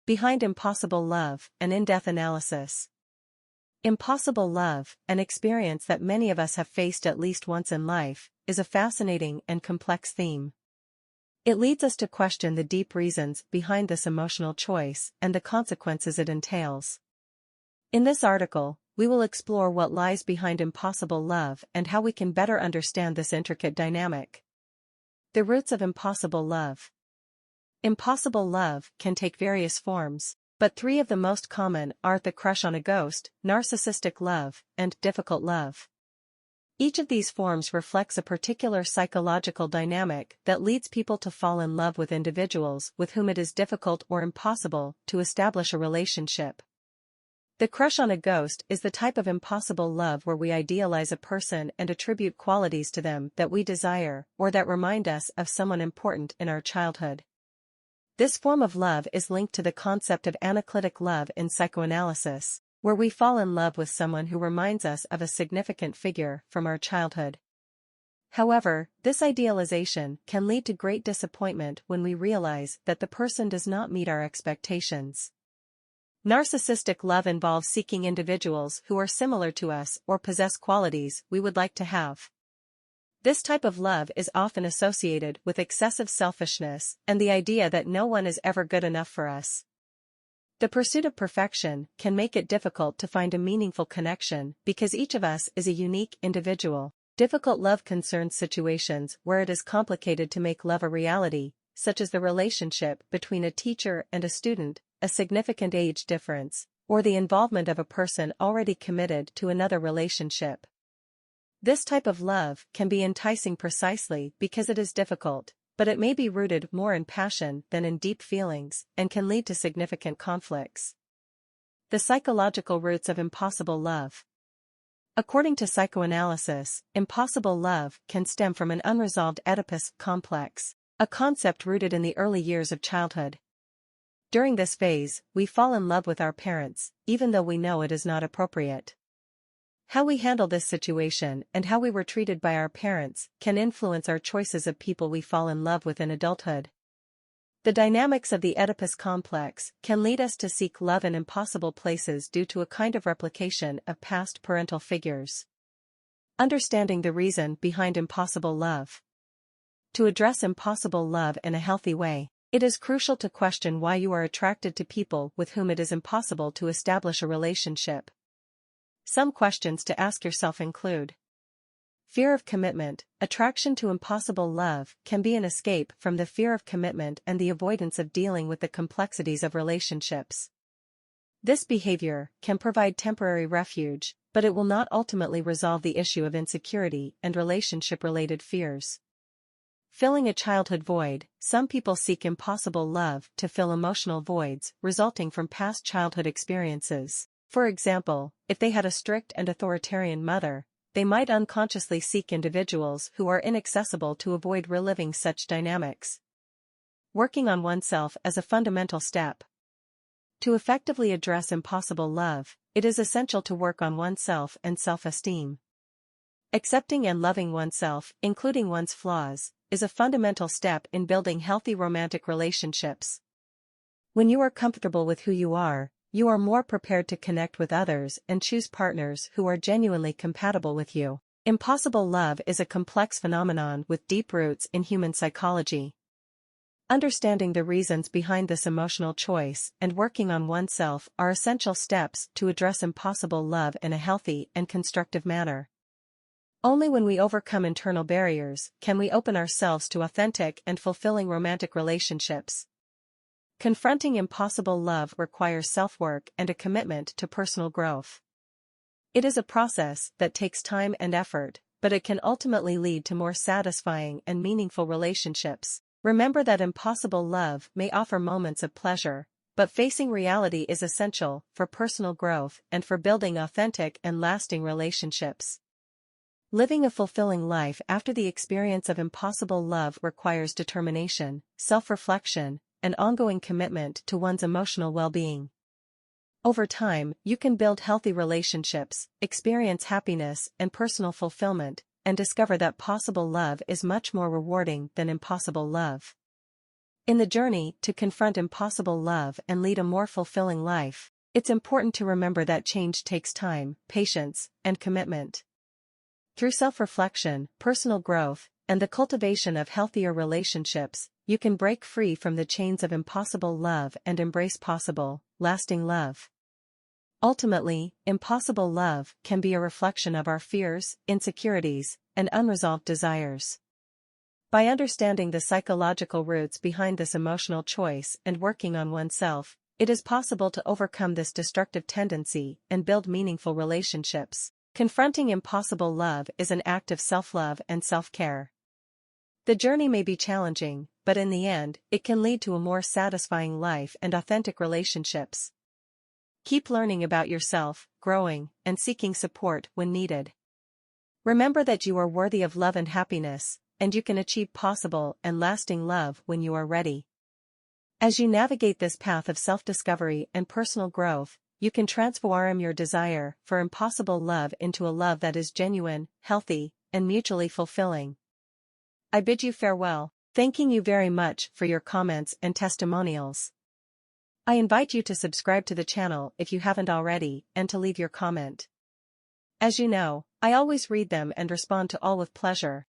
Behind impossible love, an in-depth analysis. Impossible love, an experience that many of us have faced at least once in life, is a fascinating and complex theme. It leads us to question the deep reasons behind this emotional choice and the consequences it entails. In this article, we will explore what lies behind impossible love and how we can better understand this intricate dynamic. The roots of impossible love. Impossible love can take various forms, but three of the most common are the crush on a ghost, narcissistic love, and difficult love. Each of these forms reflects a particular psychological dynamic that leads people to fall in love with individuals with whom it is difficult or impossible to establish a relationship. The crush on a ghost is the type of impossible love where we idealize a person and attribute qualities to them that we desire or that remind us of someone important in our childhood. This form of love is linked to the concept of analytic love in psychoanalysis, where we fall in love with someone who reminds us of a significant figure from our childhood. However, this idealization can lead to great disappointment when we realize that the person does not meet our expectations. Narcissistic love involves seeking individuals who are similar to us or possess qualities we would like to have. This type of love is often associated with excessive selfishness and the idea that no one is ever good enough for us. The pursuit of perfection can make it difficult to find a meaningful connection because each of us is a unique individual. Difficult love concerns situations where it is complicated to make love a reality, such as the relationship between a teacher and a student, a significant age difference, or the involvement of a person already committed to another relationship. This type of love can be enticing precisely because it is difficult, but it may be rooted more in passion than in deep feelings and can lead to significant conflicts. The psychological roots of impossible love. According to psychoanalysis, impossible love can stem from an unresolved Oedipus complex, a concept rooted in the early years of childhood. During this phase, we fall in love with our parents, even though we know it is not appropriate. How we handle this situation and how we were treated by our parents can influence our choices of people we fall in love with in adulthood. The dynamics of the Oedipus complex can lead us to seek love in impossible places due to a kind of replication of past parental figures. Understanding the reason behind impossible love. To address impossible love in a healthy way, it is crucial to question why you are attracted to people with whom it is impossible to establish a relationship. Some questions to ask yourself include: fear of commitment. Attraction to impossible love can be an escape from the fear of commitment and the avoidance of dealing with the complexities of relationships. This behavior can provide temporary refuge, but it will not ultimately resolve the issue of insecurity and relationship-related fears. Filling a childhood void. Some people seek impossible love to fill emotional voids resulting from past childhood experiences. For example, if they had a strict and authoritarian mother, they might unconsciously seek individuals who are inaccessible to avoid reliving such dynamics. Working on oneself as a fundamental step. To effectively address impossible love, it is essential to work on oneself and self-esteem. Accepting and loving oneself, including one's flaws, is a fundamental step in building healthy romantic relationships. When you are comfortable with who you are more prepared to connect with others and choose partners who are genuinely compatible with you. Impossible love is a complex phenomenon with deep roots in human psychology. Understanding the reasons behind this emotional choice and working on oneself are essential steps to address impossible love in a healthy and constructive manner. Only when we overcome internal barriers can we open ourselves to authentic and fulfilling romantic relationships. Confronting impossible love requires self-work and a commitment to personal growth. It is a process that takes time and effort, but it can ultimately lead to more satisfying and meaningful relationships. Remember that impossible love may offer moments of pleasure, but facing reality is essential for personal growth and for building authentic and lasting relationships. Living a fulfilling life after the experience of impossible love requires determination, self-reflection, and ongoing commitment to one's emotional well-being. Over time, you can build healthy relationships, experience happiness and personal fulfillment, and discover that possible love is much more rewarding than impossible love. In the journey to confront impossible love and lead a more fulfilling life, it's important to remember that change takes time, patience, and commitment. Through self-reflection, personal growth, and the cultivation of healthier relationships, you can break free from the chains of impossible love and embrace possible, lasting love. Ultimately, impossible love can be a reflection of our fears, insecurities, and unresolved desires. By understanding the psychological roots behind this emotional choice and working on oneself, it is possible to overcome this destructive tendency and build meaningful relationships. Confronting impossible love is an act of self-love and self-care. The journey may be challenging, but in the end, it can lead to a more satisfying life and authentic relationships. Keep learning about yourself, growing, and seeking support when needed. Remember that you are worthy of love and happiness, and you can achieve possible and lasting love when you are ready. As you navigate this path of self-discovery and personal growth, you can transform your desire for impossible love into a love that is genuine, healthy, and mutually fulfilling. I bid you farewell, thanking you very much for your comments and testimonials. I invite you to subscribe to the channel if you haven't already, and to leave your comment. As you know, I always read them and respond to all with pleasure.